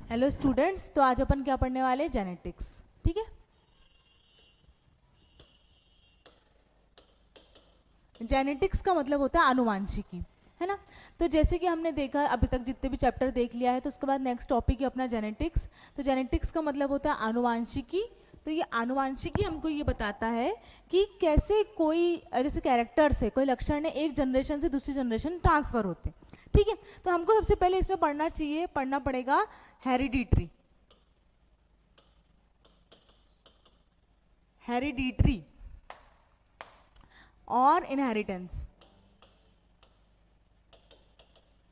Hello students, तो आज अपन क्या पढ़ने वाले, जेनेटिक्स। ठीक है। जेनेटिक्स का मतलब होता है आनुवांशिकी, है ना। तो जैसे कि हमने देखा अभी तक जितने भी चैप्टर देख लिया है, तो उसके बाद नेक्स्ट टॉपिक है अपना जेनेटिक्स। तो जेनेटिक्स का मतलब होता है आनुवांशिकी। तो ये आनुवांशिकी हमको ये बताता है कि कैसे कोई जैसे कैरेक्टर से कोई लक्षण है एक जनरेशन से दूसरी जनरेशन ट्रांसफर होते हैं। ठीक है। तो हमको सबसे पहले इसमें पढ़ना पड़ेगा हेरिडिटरी। हेरिडिटरी और इनहेरिटेंस।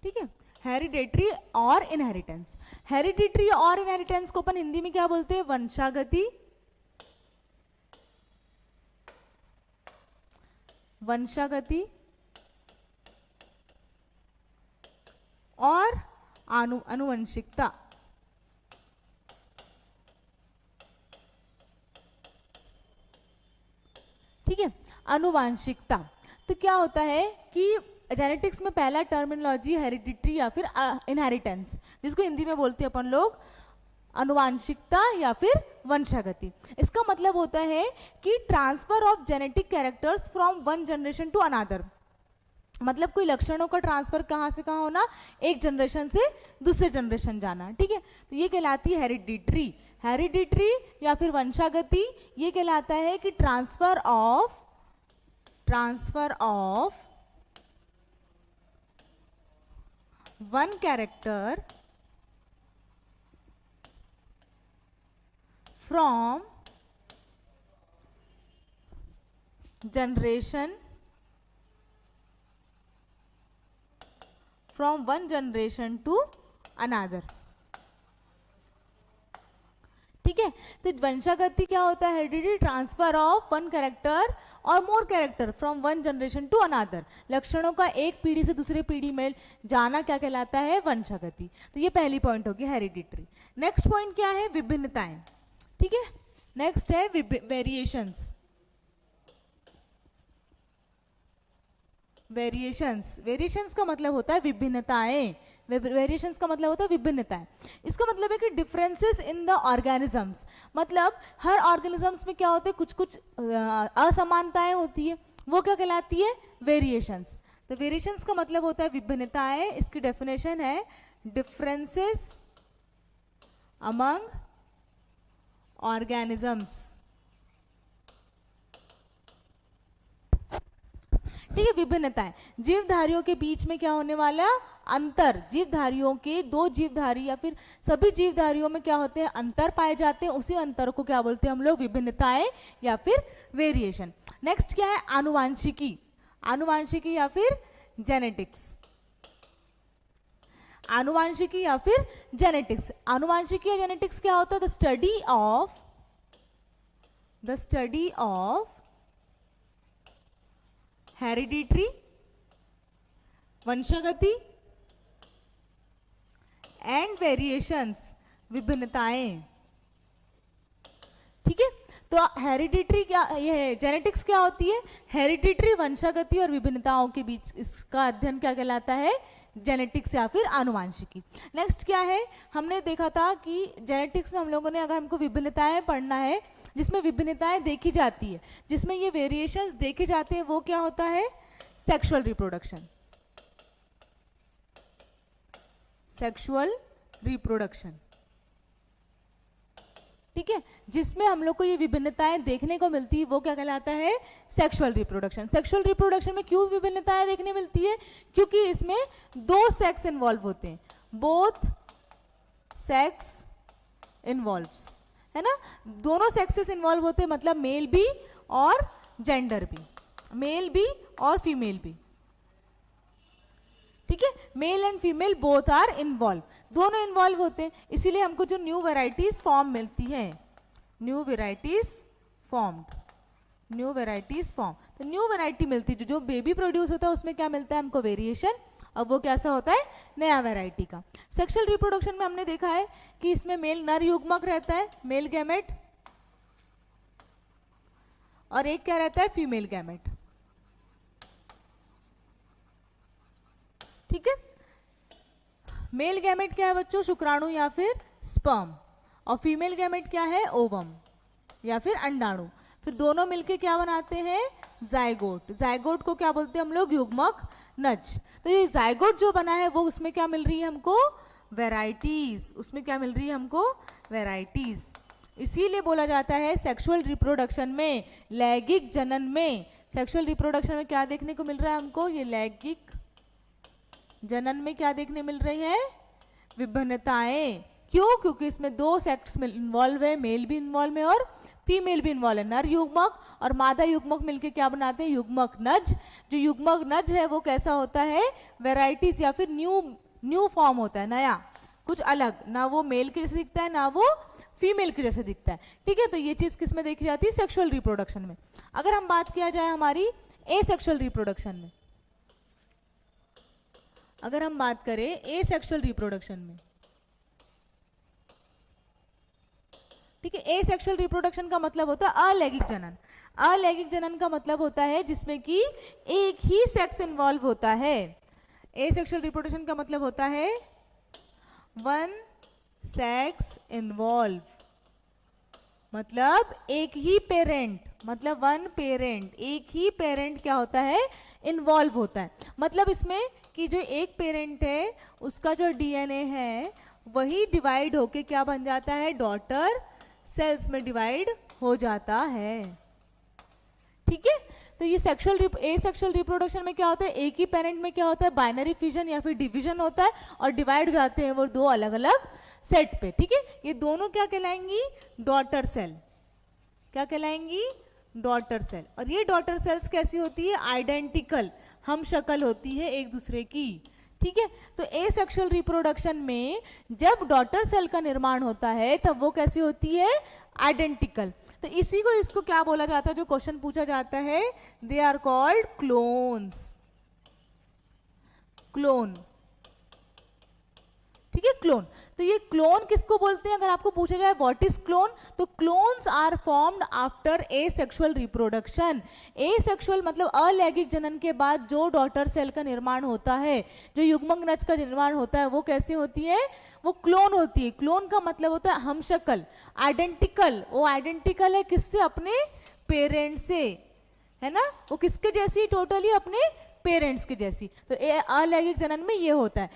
ठीक है। हेरिडेटरी और इनहेरिटेंस। हेरिडिटरी और इनहेरिटेंस को अपन हिंदी में क्या बोलते हैं? वंशागति। वंशागति और आनुवंशिकता। ठीक है। आनुवांशिकता तो क्या होता है कि जेनेटिक्स में पहला टर्मिनोलॉजी हेरिडिटरी या फिर इनहेरिटेंस, जिसको हिंदी में बोलते हैं अपन लोग आनुवांशिकता या फिर वंशागति। इसका मतलब होता है कि transfer of genetic characters from one generation to another. मतलब कोई लक्षणों का ट्रांसफर कहाँ से कहाँ होना, एक जनरेशन से दूसरे जनरेशन जाना। ठीक है। तो ये कहलाती है हेरिडिटरी। हेरिडिटरी या फिर वंशागति ये कहलाता है कि transfer of one character from one generation to another। ठीक है। तो वंशागति क्या होता है? Hereditary transfer of one character और more character from one generation to another. लक्षणों का एक पीढ़ी से दूसरी पीढ़ी में जाना क्या कहलाता है? वंशागति। तो ये पहली पॉइंट होगी हेरिडिटरी। नेक्स्ट पॉइंट क्या है? विभिन्नताएं। ठीक है। नेक्स्ट है वेरिएशंस। वेरिएशंस का मतलब होता है विभिन्नताएं। वेरिएशंस का मतलब होता है विभिन्नताएं। इसका मतलब है कि डिफरेंसेस इन द ऑर्गेनिजम्स। मतलब हर ऑर्गेनिजम्स में क्या होते हैं, कुछ कुछ असमानताएं होती है, वो क्या कहलाती है? वेरिएशंस। तो वेरिएशंस का मतलब होता है विभिन्नताएं। इसकी डेफिनेशन है डिफरेंसेस अमंग ऑर्गेनिजम्स। ठीक है। विभिन्नताएं जीवधारियों के बीच में क्या होने वाला? अंतर। जीवधारियों के दो जीवधारी या फिर सभी जीवधारियों में क्या होते हैं? अंतर पाए जाते हैं। उसी अंतर को क्या बोलते हैं हम लोग? विभिन्नताएं या फिर वेरिएशन। नेक्स्ट क्या है? आनुवांशिकी। आनुवांशिकी या फिर जेनेटिक्स। आनुवांशिकी या फिर जेनेटिक्स। आनुवांशिकी या जेनेटिक्स क्या होता है? द स्टडी ऑफ हेरिडिटरी, वंशागति एंड वेरिएशंस, विभिन्नताएं। ठीक है। तो हेरिडिटरी क्या, ये जेनेटिक्स क्या होती है? हेरिडिटरी, वंशागति और विभिन्नताओं के बीच इसका अध्ययन क्या कहलाता है? जेनेटिक्स या फिर आनुवांशिकी। नेक्स्ट क्या है? हमने देखा था कि जेनेटिक्स में हम लोगों ने, अगर हमको विभिन्नताएं पढ़ना है जिसमें विभिन्नताएं देखी जाती है, जिसमें ये वेरिएशंस देखे जाते हैं, वो क्या होता है? Sexual reproduction. Sexual reproduction. ठीक है। जिसमें हम लोग को ये विभिन्नताएं देखने को मिलती है, वो क्या कहलाता है? Sexual reproduction. सेक्सुअल रिप्रोडक्शन में क्यों विभिन्नताएं देखने मिलती है? क्योंकि इसमें दो सेक्स इन्वॉल्व होते हैं। बोथ सेक्स इन्वॉल्व्स, है ना। दोनों सेक्सेस इन्वॉल्व होते हैं, मतलब मेल भी और जेंडर भी, मेल भी और फीमेल भी। ठीक है। Male and female both are involve, दोनों इन्वॉल्व होते हैं। इसीलिए हमको जो न्यू वेराइटीज फॉर्म मिलती है, न्यू वेराइटीज फॉर्म। तो न्यू वेराइटी मिलती है, जो बेबी प्रोड्यूस होता है उसमें क्या मिलता है हमको? वेरिएशन। अब वो कैसा होता है? नया वैरायटी का। सेक्सुअल रिप्रोडक्शन में हमने देखा है कि इसमें मेल नर युग्मक रहता है, मेल गैमेट, और एक क्या रहता है? Female gamete. ठीक है। मेल गैमेट क्या है बच्चों? शुक्राणु या फिर स्पर्म, और फीमेल गैमेट क्या है, ओवम या फिर अंडाणु। फिर दोनों मिलके क्या बनाते हैं, जाइगोट। जाइगोट को क्या बोलते हैं हम लोग, युग्मक नज। तो ये जाइगोट जो बना है वो उसमें क्या मिल रही है हमको, वेराइटीज। उसमें क्या मिल रही है हमको, वेराइटीज। इसीलिए बोला जाता है सेक्सुअल रिप्रोडक्शन में, लैंगिक जनन में, सेक्सुअल रिप्रोडक्शन में क्या देखने को मिल रहा है हमको, ये लैंगिक जनन में क्या देखने मिल रही है, विभिन्नताएं। क्यों, क्योंकि इसमें दो सेक्स इन्वॉल्व है, मेल भी इन्वॉल्व है और फीमेल भी इन्वॉल्व है। नर युग्मक और मादा युग्मक मिलके क्या बनाते हैं, युग्मक नज। जो युग्मक नज है वो कैसा होता है, वेराइटीज या फिर न्यू फॉर्म होता है, नया, कुछ अलग, ना वो मेल के जैसे दिखता है ना वो फीमेल के जैसे दिखता है। ठीक है, तो ये चीज किस में देखी जाती है, सेक्सुअल रिप्रोडक्शन में। अगर हम बात किया जाए हमारी एसेक्सुअल रिप्रोडक्शन में, अगर हम बात करें एसेक्सुअल रिप्रोडक्शन में, ठीक है, एसेक्सुअल रिप्रोडक्शन का मतलब होता है अलैंगिक जनन। अलैंगिक जनन का मतलब होता है जिसमें कि एक ही सेक्स इन्वॉल्व होता है। एसेक्सुअल रिप्रोडक्शन का मतलब होता है वन सेक्स इन्वॉल्व, मतलब एक ही पेरेंट, मतलब वन पेरेंट, एक ही पेरेंट क्या होता है, इन्वॉल्व होता है। मतलब इसमें कि जो एक पेरेंट है उसका जो डीएनए है वही डिवाइड होके क्या बन जाता है, डॉटर सेल्स में डिवाइड हो जाता है। ठीक है, तो ये एसेक्सुअल रिप्रोडक्शन में क्या होता है, एक ही पेरेंट में क्या होता है, बाइनरी फिजन या फिर डिवीजन होता है और डिवाइड हो जाते हैं वो दो अलग अलग सेट पे। ठीक है, ये दोनों क्या कहलाएंगी, डॉटर सेल। क्या कहलाएंगी, डॉटर सेल। और ये डॉटर सेल्स कैसी होती है, आइडेंटिकल, हम शक्ल होती है एक दूसरे की। ठीक है, तो एसेक्सुअल रिप्रोडक्शन में जब डॉटर सेल का निर्माण होता है तब वो कैसी होती है, आइडेंटिकल। तो इसी को, इसको क्या बोला जाता है, जो क्वेश्चन पूछा जाता है, they are called clones. Clone, ठीक है, क्लोन। तो ये क्लोन किसको बोलते हैं, अगर आपको पूछा जाए व्हाट इज क्लोन, तो clones are formed after asexual reproduction. Asexual मतलब अलैंगिक जनन के बाद जो डॉटर सेल का निर्माण होता है, जो युग्मक नज का निर्माण होता है, वो कैसी होती है, वो क्लोन होती है। क्लोन का मतलब होता है हमशक्ल, आइडेंटिकल। वो आइडेंटिकल है किससे, अपने पेरेंट से, है ना, वो किसके जैसी, टोटली अपने पेरेंट्स की जैसी। तो अलैंगिक जनन में ये होता है।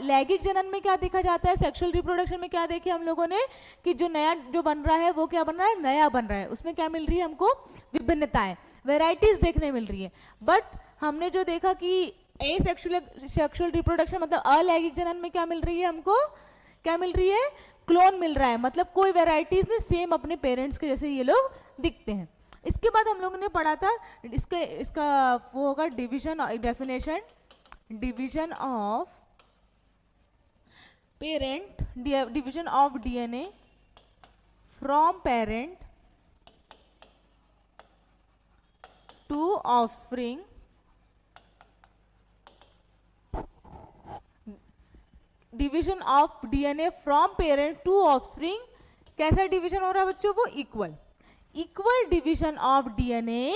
लैंगिक जनन में क्या देखा जाता है, सेक्सुअल रिप्रोडक्शन में क्या देखे हम लोगों ने, कि जो नया जो बन रहा है वो क्या बन रहा है, नया बन रहा है। उसमें क्या मिल रही है हमको, विभिन्नताएं, वेराइटीज देखने मिल रही है। बट हमने जो देखा कि सेक्सुअल रिप्रोडक्शन मतलब अलैंगिक जनन में क्या मिल रही है हमको, क्या मिल रही है, क्लोन मिल रहा है। मतलब कोई वेराइटीज नहीं, सेम अपने पेरेंट्स के जैसे ये लोग दिखते हैं। इसके बाद हम लोगों ने पढ़ा था इसका वो होगा division, definition, division of parent, division of DNA from parent to offspring. Division of DNA from parent to offspring, कैसा डिवीजन हो रहा है बच्चों, वो equal division of DNA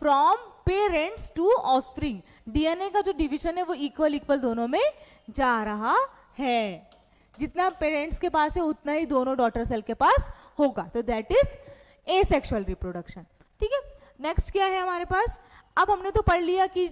from parents to offspring. DNA का जो डिवीजन है वो इक्वल दोनों में जा रहा है। जितना पेरेंट्स के पास है उतना ही दोनों डॉटर सेल के पास होगा। तो दैट इज एसेक्सुअल रिप्रोडक्शन। ठीक है, नेक्स्ट क्या है हमारे पास, अब हमने तो पढ़ लिया कि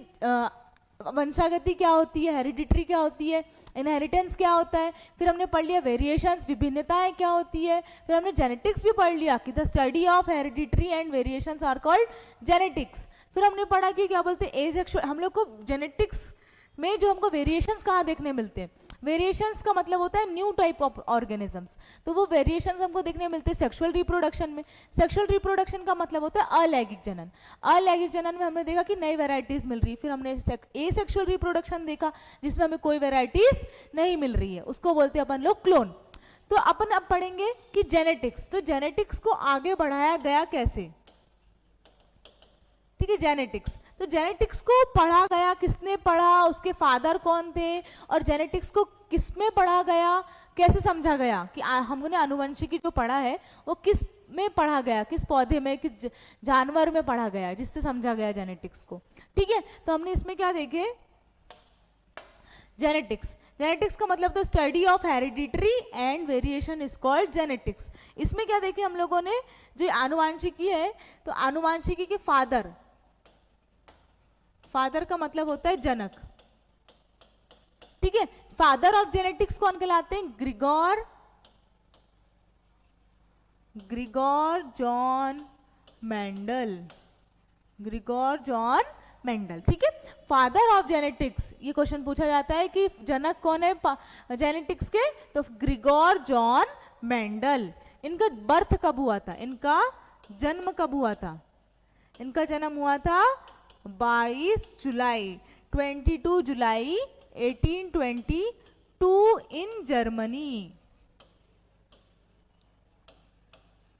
वंशागति क्या होती है, हेरिडिटरी क्या होती है, इनहेरिटेंस क्या होता है। फिर हमने पढ़ लिया वेरिएशंस, विभिन्नताएं क्या होती है। फिर हमने जेनेटिक्स भी पढ़ लिया कि the study of hereditary and variations are called genetics. फिर हमने पढ़ा कि क्या बोलते हैं एसेक्सुअल, हम लोग को जेनेटिक्स में जो हमको वेरिएशंस कहाँ देखने मिलते हैं, वेरिएशंस का मतलब होता है न्यू टाइप ऑफ ऑर्गेनिजम्स। तो वो वेरिएशंस हमको देखने मिलते हैं सेक्सुअल रिप्रोडक्शन में। सेक्सुअल रिप्रोडक्शन का मतलब होता है अलैंगिक जनन। अलैंगिक जनन में हमने देखा कि नई वेराइटीज मिल रही है। फिर हमने एसेक्सुअल रिप्रोडक्शन देखा जिसमें हमें कोई वेराइटीज नहीं मिल रही है, उसको बोलते हैं अपन लोग क्लोन। तो अपन अब पढ़ेंगे कि जेनेटिक्स, तो जेनेटिक्स को आगे बढ़ाया गया कैसे। ठीक है, जेनेटिक्स, तो जेनेटिक्स को पढ़ा गया, किसने पढ़ा, उसके फादर कौन थे, और जेनेटिक्स को किसमें पढ़ा गया, कैसे समझा गया कि हमने आनुवंशिकी जो पढ़ा है वो किस में पढ़ा गया, किस पौधे में, किस जानवर में पढ़ा गया, जिससे समझा गया जेनेटिक्स को। ठीक है, तो हमने इसमें क्या देखे, जेनेटिक्स। जेनेटिक्स का मतलब तो study of hereditary and variation is called genetics. इसमें क्या देखे हम लोगों ने, जो आनुवांशिकी है, तो आनुवांशिकी के फादर, फादर का मतलब होता है जनक, ठीक है। फादर ऑफ जेनेटिक्स कौन कहलाते हैं? Grigor John Mendel, Grigor John Mendel, ठीक है। फादर ऑफ जेनेटिक्स, ये क्वेश्चन पूछा जाता है कि जनक कौन है जेनेटिक्स के, तो ग्रिगोर जॉन मेंडल। इनका बर्थ कब हुआ था, इनका जन्म कब हुआ था? इनका जन्म हुआ था 22 जुलाई 22 जुलाई 1822 इन जर्मनी,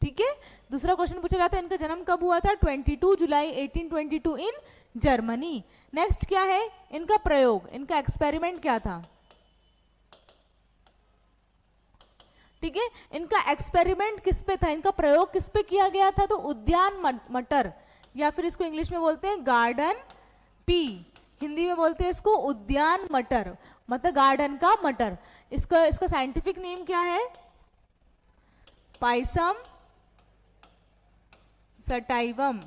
ठीक है। दूसरा क्वेश्चन पूछा जाता है इनका जन्म कब हुआ था? 22 जुलाई 1822 इन जर्मनी। नेक्स्ट क्या है? इनका प्रयोग, इनका एक्सपेरिमेंट क्या था, ठीक है। इनका एक्सपेरिमेंट किस पे था, इनका प्रयोग किस पे किया गया था? तो उद्यान मटर, या फिर इसको इंग्लिश में बोलते हैं गार्डन पी, हिंदी में बोलते हैं इसको उद्यान मटर, मतलब गार्डन का मटर। इसका साइंटिफिक नेम क्या है? Pisum sativum,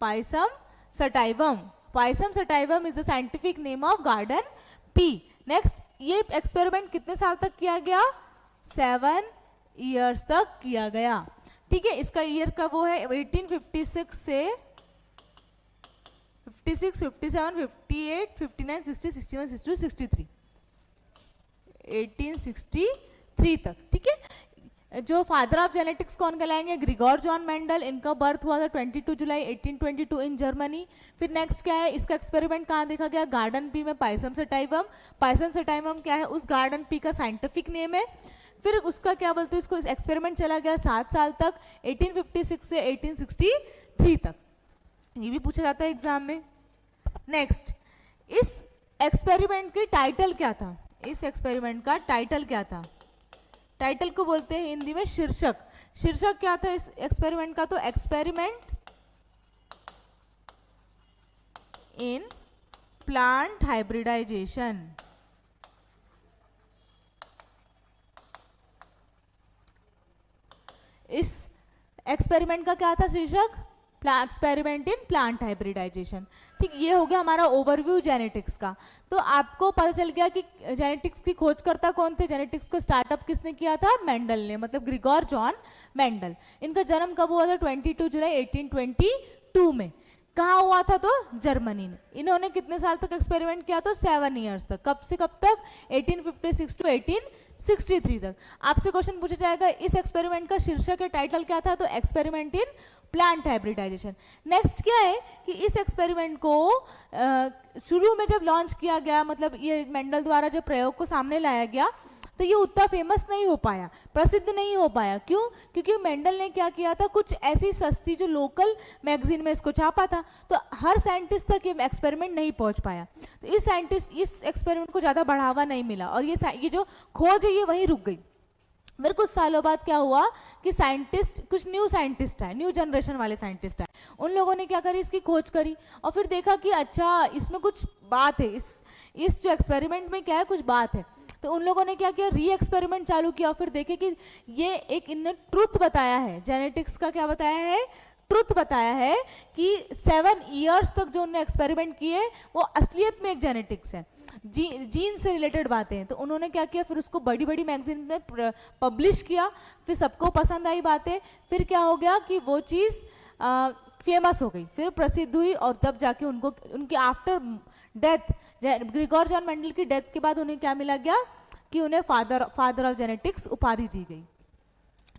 Pisum sativum, Pisum sativum is the scientific name of garden pea. Next, ये एक्सपेरिमेंट कितने साल तक किया गया? 7 इयर्स तक किया गया, ठीक है। इसका ईयर का वो है 1856 से 56, 57, 58, 59, 60, 61, 62, 63, 1863 तक, ठीक है। जो फादर ऑफ जेनेटिक्स कौन कहलाएंगे? Gregor John Mendel. इनका बर्थ हुआ था 22 जुलाई 1822 इन जर्मनी। फिर नेक्स्ट क्या है? इसका एक्सपेरिमेंट कहाँ देखा गया? गार्डन पी में पाइसम सटाइवम। पाइसम सटाइवम क्या है? उस गार्डन पी का साइंटिफिक नेम है। फिर उसका क्या बोलते हैं, इसको एक्सपेरिमेंट चला गया 7 साल तक, 1856 से 1863 तक। ये भी पूछा जाता है एग्जाम में। नेक्स्ट, इस एक्सपेरिमेंट की टाइटल क्या था? इस एक्सपेरिमेंट का टाइटल क्या था? टाइटल को बोलते हैं हिंदी में शीर्षक। शीर्षक क्या था इस एक्सपेरिमेंट का? तो एक्सपेरिमेंट इन प्लांट हाइब्रिडाइजेशन। इस एक्सपेरिमेंट का क्या था शीर्षक? एक्सपेरिमेंट इन प्लांट हाइब्रिडाइजेशन, ठीक। ये हो गया हमारा ओवरव्यू जेनेटिक्स का। तो आपको पता चल गया कि जेनेटिक्स की खोजकर्ता कौन थे, जेनेटिक्स को स्टार्टअप किसने किया था? मेंडल ने, मतलब ग्रिगोर जॉन मेंडल। इनका जन्म कब हुआ था? 22 जुलाई 1822 में। कहाँ हुआ था? तो जर्मनी में। इन्होंने कितने साल तक एक्सपेरिमेंट किया? तो 7 ईयर्स तक। कब से कब तक? 1856 टू 1863 तक। आपसे क्वेश्चन पूछा जाएगा इस एक्सपेरिमेंट का शीर्षक या टाइटल क्या था? तो experiment in plant hybridization. Next क्या है कि इस एक्सपेरिमेंट को शुरू में जब लॉन्च किया गया, मतलब ये मेंडल द्वारा जब प्रयोग को सामने लाया गया, तो ये उतना फेमस नहीं हो पाया, प्रसिद्ध नहीं हो पाया। क्यों? क्योंकि मेंडल ने क्या किया था, कुछ ऐसी सस्ती जो लोकल मैगजीन में इसको छापा था, तो हर साइंटिस्ट तक ये एक्सपेरिमेंट नहीं पहुंच पाया। तो इस एक्सपेरिमेंट को ज़्यादा बढ़ावा नहीं मिला और ये जो खोज है ये वहीं रुक गई। फिर कुछ सालों बाद क्या हुआ कि साइंटिस्ट, कुछ न्यू साइंटिस्ट है, न्यू जनरेशन वाले साइंटिस्ट है, उन लोगों ने क्या करी, इसकी खोज करी और फिर देखा कि अच्छा इसमें कुछ बात है, इस जो एक्सपेरिमेंट में क्या है, कुछ बात है। तो उन लोगों ने क्या किया, री एक्सपेरिमेंट चालू किया और फिर देखे कि ये एक इनने ट्रुथ बताया है, जेनेटिक्स का क्या बताया है, ट्रुथ बताया है कि 7 इयर्स तक जो उन्होंने एक्सपेरिमेंट किए वो असलियत में एक जेनेटिक्स है, जीन से रिलेटेड बातें हैं। तो उन्होंने क्या किया, फिर उसको बड़ी बड़ी मैगजीन में पब्लिश किया, फिर सबको पसंद आई बातें, फिर क्या हो गया कि वो चीज़ फेमस हो गई, फिर प्रसिद्ध हुई और तब जाके उनको उनके after death, Grigor John Mendel की डेथ के बाद उन्हें क्या मिला गया कि उन्हें फादर ऑफ जेनेटिक्स उपाधि दी गई।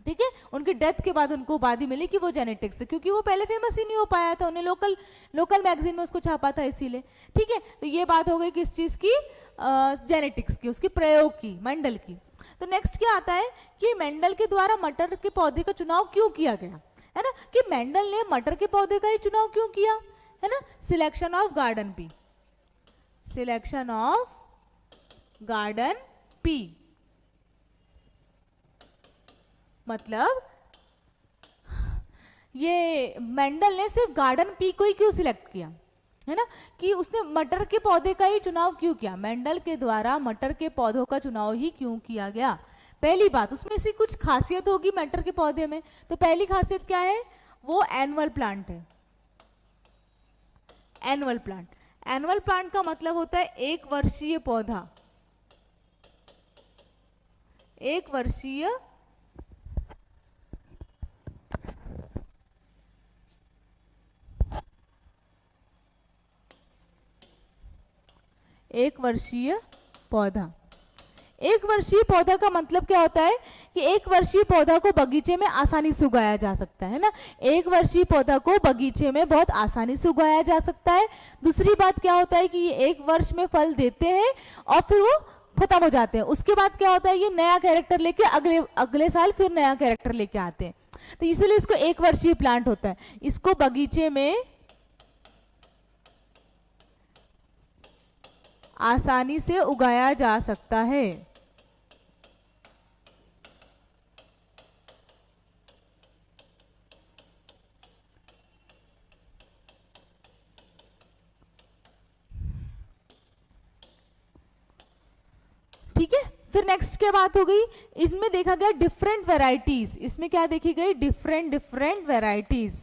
ठीक है, उनकी डेथ के बाद उनको उपाधि मिली कि वो जेनेटिक्स है, क्योंकि वो पहले फेमस ही नहीं हो पाया था, उन्हें लोकल मैगजीन में उसको छापा था इसीलिए। ठीक है, तो ये बात हो गई किस चीज की, जेनेटिक्स की, उसकी प्रयोग की, मेंडल की। तो नेक्स्ट क्या आता है कि मेंडल के द्वारा मटर के पौधे का चुनाव क्यों किया गया, है ना, कि मेंडल ने मटर के पौधे का ही चुनाव क्यों किया, है ना, selection of garden pea, selection of garden pea, मतलब ये मेंडल ने सिर्फ गार्डन पी को ही क्यों सिलेक्ट किया, है ना, कि उसने मटर के पौधे का ही चुनाव क्यों किया, मेंडल के द्वारा मटर के पौधों का चुनाव ही क्यों किया गया। पहली बात, उसमें से कुछ खासियत होगी मटर के पौधे में, तो पहली खासियत क्या है, वो एनुअल प्लांट है। एनुअल प्लांट, एनुअल प्लांट का मतलब होता है एक वर्षीय पौधा, एक वर्षीय एक वर्षीय पौधा। एक वर्षीय पौधा का मतलब क्या होता है कि एक वर्षीय पौधा को बगीचे में आसानी से उगाया जा सकता है ना, एक वर्षीय पौधा को बगीचे में बहुत आसानी से उगाया जा सकता है। दूसरी बात क्या होता है कि ये एक वर्ष में फल देते हैं और फिर वो खत्म हो जाते हैं, उसके बाद क्या होता है ये नया कैरेक्टर लेके अगले साल फिर नया कैरेक्टर लेके आते हैं, तो इसलिए इसको एक वर्षीय प्लांट होता है। इसको बगीचे में आसानी से उगाया जा सकता है। ठीक है, फिर नेक्स्ट क्या बात हो गई, इसमें देखा गया डिफरेंट वैरायटीज, इसमें क्या देखी गई, डिफरेंट वैरायटीज।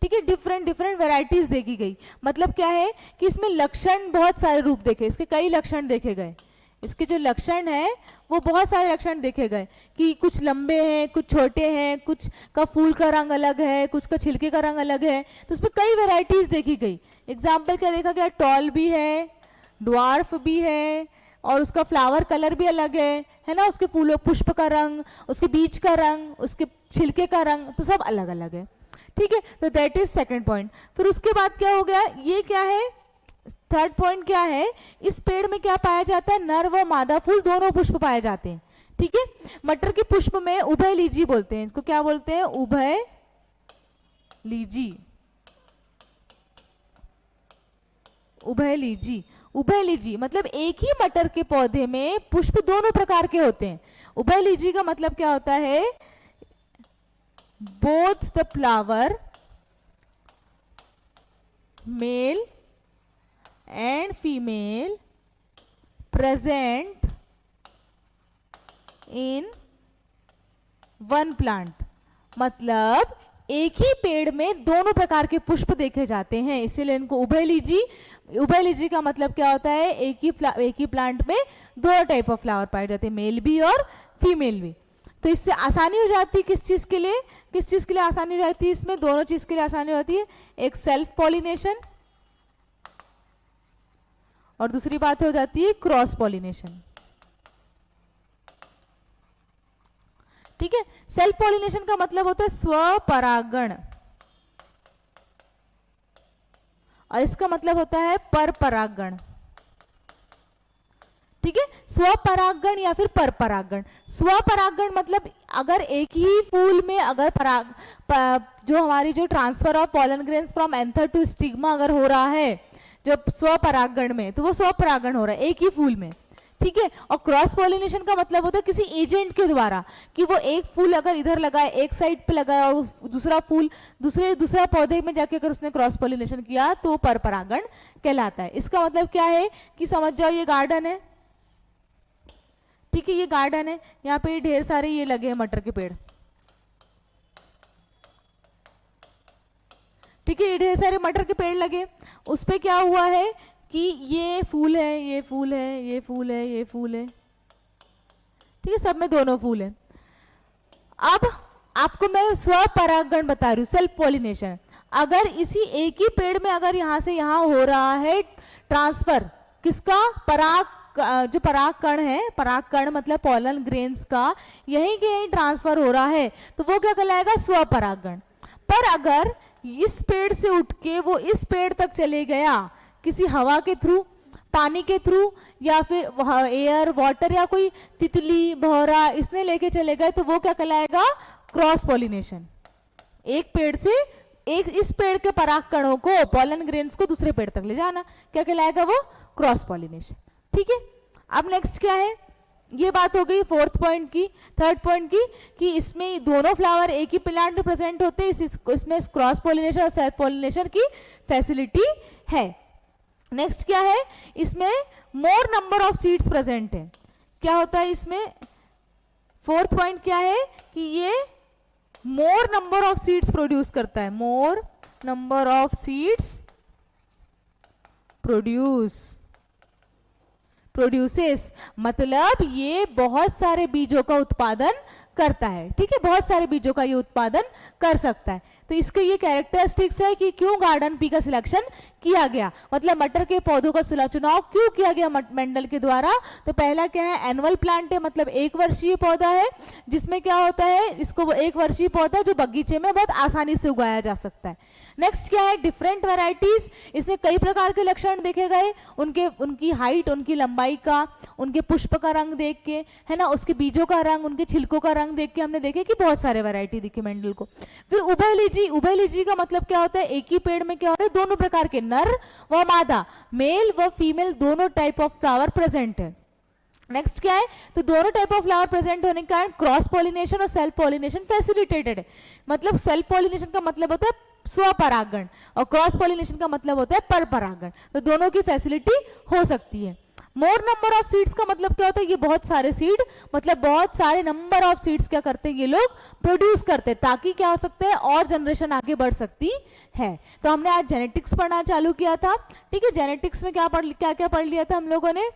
ठीक है, डिफरेंट वैरायटीज देखी गई, मतलब क्या है कि इसमें लक्षण बहुत सारे रूप देखे, इसके कई लक्षण देखे गए, इसके जो लक्षण है वो बहुत सारे लक्षण देखे गए कि कुछ लंबे हैं, कुछ छोटे हैं, कुछ का फूल का रंग अलग है, कुछ का छिलके का रंग अलग है, तो उसमें कई वैरायटीज देखी गई। एग्जाम्पल क्या देखा गया, टॉल भी है, ड्वार्फ भी है, और उसका फ्लावर कलर भी अलग है ना, उसके फूलों पुष्प का रंग, उसके बीज का रंग, उसके छिलके का रंग, तो सब अलग अलग है। ठीक है, तो दैट इज सेकंड पॉइंट। फिर उसके बाद क्या हो गया, ये क्या है, थर्ड पॉइंट क्या है, इस पेड़ में क्या पाया जाता है, नर व मादा फूल दोनों पुष्प पाए जाते हैं। ठीक है, मटर के पुष्प में उभय लीजी बोलते हैं, इसको क्या बोलते हैं, उभय लीजी, उभय लीजी, उभय लीजी मतलब एक ही मटर के पौधे में पुष्प दोनों प्रकार के होते हैं। उभय लीजी का मतलब क्या होता है, both the flower male and female present in one plant, मतलब एक ही पेड़ में दोनों प्रकार के पुष्प देखे जाते हैं, इसीलिए इनको उभयलीजी। उभयलीजी का मतलब क्या होता है, एक ही प्लांट में दो टाइप ऑफ फ्लावर पाए जाते हैं, मेल भी और फीमेल भी। तो इससे आसानी हो जाती है किस चीज के लिए, किस चीज के लिए आसानी हो जाती है, इसमें दोनों चीज के लिए आसानी हो जाती है, एक सेल्फ पॉलिनेशन और दूसरी बात हो जाती है क्रॉस पॉलिनेशन। ठीक है, सेल्फ पॉलिनेशन का मतलब होता है स्वपरागण और इसका मतलब होता है परपरागण। ठीक है, स्वपरागण या फिर परपरागण। स्वपरागण मतलब अगर एक ही फूल में अगर जो हमारी जो transfer of pollen grains from anther to stigma अगर हो रहा है जो स्वपरागण में, तो वो स्वपरागण हो रहा है एक ही फूल में। ठीक है, और क्रॉस पॉलिनेशन का मतलब होता है किसी एजेंट के द्वारा, कि वो एक फूल अगर इधर लगाए, एक साइड पे लगाया, दूसरा फूल दूसरा पौधे में जाके अगर उसने क्रॉस पॉलिनेशन किया तो वो परपरागण कहलाता है। इसका मतलब क्या है कि समझ जाओ ये गार्डन है, ठीक है, ये गार्डन है, यहाँ पे ढेर सारे ये लगे हैं मटर के पेड़। ठीक है, ये ढेर सारे मटर के पेड़ लगे, उस पे क्या हुआ है कि ये फूल है, ये फूल है, ये फूल है, ये फूल है। ठीक है, सब में दोनों फूल है। अब आपको मैं स्वपरागण बता रही हूँ, सेल्फ पॉलिनेशन। अगर इसी एक ही पेड़ में अगर यहां से यहां हो रहा है ट्रांसफर किसका, जो परागकण है, परागकण मतलब पॉलन ग्रेन्स का यहीं के यहीं ट्रांसफर हो रहा है, तो वो क्या कहलाएगा, स्वपरागण। पर अगर इस पेड़ से उठ के वो इस पेड़ तक चले गया किसी हवा के थ्रू, पानी के थ्रू, या फिर एयर वाटर या कोई तितली भौरा इसने लेके चले गए, तो वो क्या कहलाएगा, क्रॉस पॉलिनेशन। एक पेड़ से इस पेड़ के परागकणों को, पॉलन ग्रेन्स को दूसरे पेड़ तक ले जाना, क्या कहलाएगा वो, क्रॉस पॉलिनेशन। ठीक है, अब नेक्स्ट क्या है, ये बात हो गई फोर्थ पॉइंट की। थर्ड पॉइंट की कि इसमें दोनों फ्लावर एक ही प्लांट में प्रेजेंट होते हैं, इसमें क्रॉस पॉलिनेशन और सेल्फ पॉलिनेशन की फैसिलिटी है। नेक्स्ट क्या है, इसमें मोर नंबर ऑफ सीड्स प्रेजेंट है। क्या होता है इसमें, फोर्थ पॉइंट क्या है कि ये मोर नंबर ऑफ सीड्स प्रोड्यूस करता है, मोर नंबर ऑफ सीड्स प्रोड्यूसेस, मतलब ये बहुत सारे बीजों का उत्पादन करता है। ठीक है, बहुत सारे बीजों का ये उत्पादन कर सकता है। तो इसके ये कैरेक्टरिस्टिक्स है कि क्यों गार्डन पी का सिलेक्शन किया गया, मतलब मटर के पौधों का चुनाव क्यों किया गया मेंडल के द्वारा। तो पहला क्या है, एनुअल प्लांट है, मतलब एक वर्षीय पौधा है, जिसमें क्या होता है, इसको एक वर्षीय पौधा जो बगीचे में बहुत आसानी से उगाया जा सकता है। नेक्स्ट क्या है, डिफरेंट वैरायटीज, इसमें कई प्रकार के लक्षण देखे गए, उनकी हाइट, उनकी लंबाई का, उनके पुष्प का रंग देख के, है ना, उसके बीजों का रंग, उनके छिलकों का रंग देख के हमने देखे कि बहुत सारे वैरायटी दिखी मेंडल को। फिर उभयलिजी का मतलब क्या होता है, एक ही पेड़ में क्या होता है, दोनों प्रकार के नर व मादा, मेल व फीमेल दोनों टाइप ऑफ फ्लावर प्रेजेंट है। नेक्स्ट क्या है, तो दोनों टाइप ऑफ फ्लावर प्रेजेंट होने के कारण क्रॉस पॉलिनेशन और सेल्फ पॉलिनेशन फैसिलिटेटेड है। मतलब सेल्फ पॉलिनेशन का मतलब होता है स्वपरागण और क्रॉस पॉलिनेशन का मतलब होता है परपरागण, तो दोनों की फैसिलिटी हो सकती है। मोर नंबर ऑफ सीड्स का मतलब क्या होता है, ये बहुत सारे सीड, मतलब बहुत सारे नंबर ऑफ सीड्स क्या करते हैं ये लोग प्रोड्यूस करते हैं, ताकि क्या हो सकता है और जनरेशन आगे बढ़ सकती है। तो हमने आज जेनेटिक्स पढ़ना चालू किया था। ठीक है, जेनेटिक्स में क्या क्या पढ़ लिया था हम लोगों ने।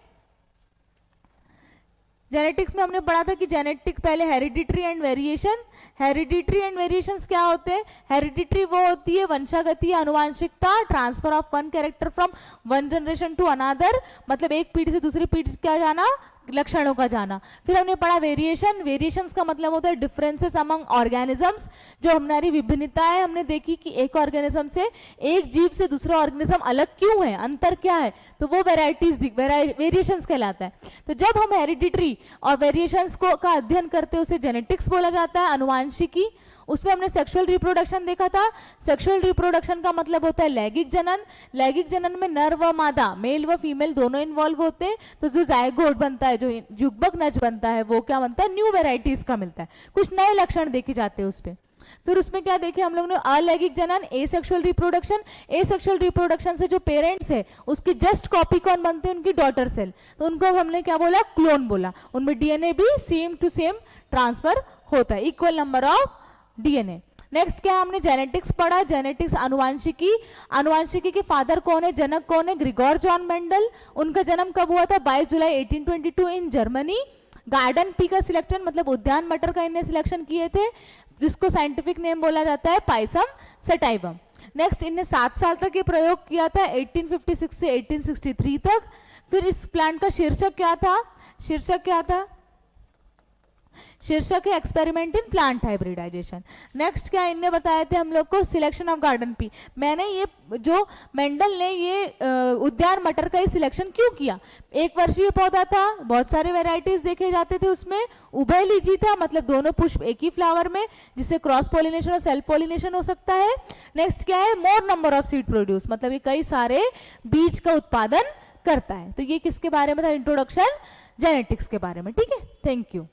जेनेटिक्स में हमने पढ़ा था कि जेनेटिक पहले hereditary and variation. Hereditary and variations क्या होते हैं, हेरिडिटरी वो होती है वंशागति आनुवांशिकता, transfer of one character from one generation to another, मतलब एक पीढ़ी से दूसरी पीढ़ी क्या जाना, लक्षणों का जाना। फिर हमने पढ़ा वेरिएशन, वेरिएशंस का मतलब होता है डिफरेंसेस अमंग ऑर्गेनिजम्स, जो हमारी विभिन्नता है हमने देखी कि एक ऑर्गेनिज्म से, एक जीव से दूसरा ऑर्गेनिज्म अलग क्यों है, अंतर क्या है, तो वो वेरिएशंस कहलाता है। तो जब हम हेरिडिटरी और वेरिएशंस का अध्ययन करते हैं उसे जेनेटिक्स बोला जाता है, आनुवांशिकी। उसमें हमने सेक्सुअल रिप्रोडक्शन देखा था। सेक्सुअल रिप्रोडक्शन का मतलब होता है लैंगिक जनन। लैंगिक जनन में नर व मादा, मेल व फीमेल दोनों इन्वॉल्व होते हैं। तो जो जायगोट बनता है, जो युग्मक नज बनता है, वो क्या बनता है, न्यू वेराइटीज का मिलता है, कुछ नए लक्षण देखे जाते हैं उसपे। फिर उसमें क्या देखे हम लोग ने, अलैंगिक जनन, एसेक्सुअल रिप्रोडक्शन। एसेक्सुअल रिप्रोडक्शन से जो पेरेंट्स है उसकी जस्ट कॉपी कौन बनते हैं, उनकी डॉटर सेल, तो उनको हमने क्या बोला, क्लोन बोला। उनमें डीएनए भी सेम टू सेम ट्रांसफर होता है, equal number of DNA. Next क्या हमने जेनेटिक्स पढ़ा, जेनेटिक्स आनुवांशिकी। आनुवांशिकी के फादर कौन है, जनक कौन है, ग्रिगोर जॉन मेंडल। उनका जन्म कब हुआ था, 22 जुलाई 1822 इन जर्मनी। गार्डन पी का सिलेक्शन मतलब उद्यान मटर का इन्हें सिलेक्शन किए थे, जिसको साइंटिफिक नेम बोला जाता है पाइसम सटाइवम। नेक्स्ट इन्हें 7 साल तक ये प्रयोग किया था, 1856 से 1863 तक। फिर इस प्लांट का शीर्षक क्या था, शीर्षक है experiment in plant hybridization. Next क्या इनने बताए थे हम लोग को, सिलेक्शन ऑफ गार्डन पी। मैंने ये जो मेंडल ने ये उद्यान मटर का ही सिलेक्शन क्यों किया, एक वर्षीय पौधा था, बहुत सारे वेराइटीज देखे जाते थे उसमें, उभयलिजी था, मतलब दोनों पुष्प एक ही फ्लावर में, जिससे क्रॉस पॉलिनेशन और सेल्फ पॉलिनेशन हो सकता है। नेक्स्ट क्या है, मोर नंबर ऑफ सीड प्रोड्यूस, मतलब ये कई सारे बीज का उत्पादन करता है। तो ये किसके बारे में था, इंट्रोडक्शन जेनेटिक्स के बारे में। ठीक है, थैंक यू।